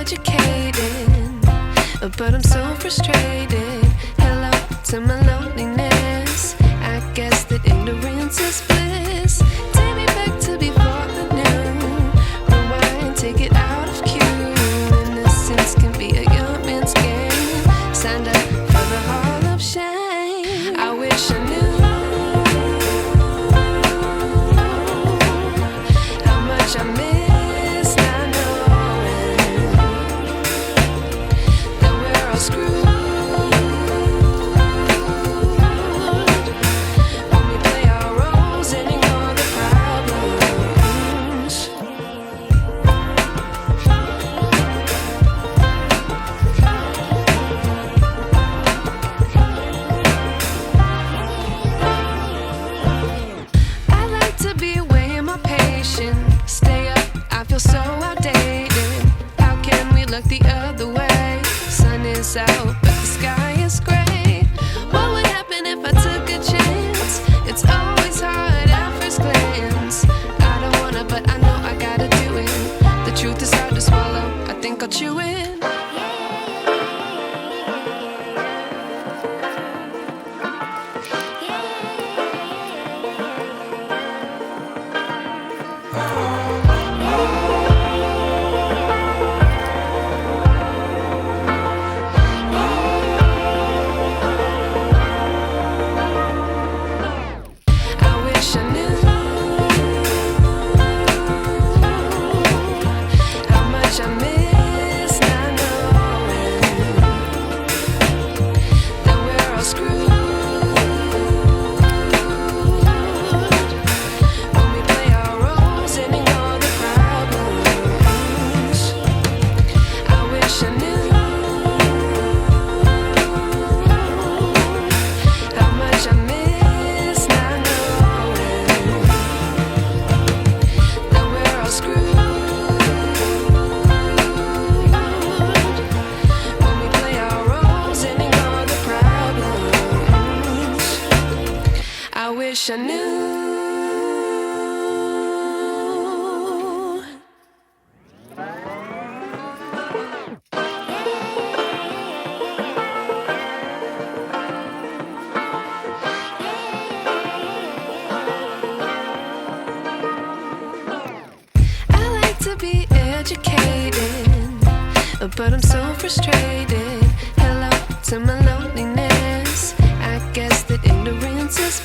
educated, but I'm so frustrated. Hello to my loneliness. I guess that ignorance is bliss. Take me back to before the new. Rewind, take it out of cue. Innocence can be a young man's game. Signed up for the hall of shame. I wish I knew how much I miss not knowing that we're all screwed. Stay up, I feel so outdated. How can we look the other way? Sun is out, but the sky is gray. What would happen if I took a chance? It's always hard at first glance. I don't wanna, but I know I gotta do it. The truth is hard to swallow, I think I'll chew it. I wish I knew. I like to be educated, but I'm so frustrated. Hello to my loneliness. I guess that ignorance is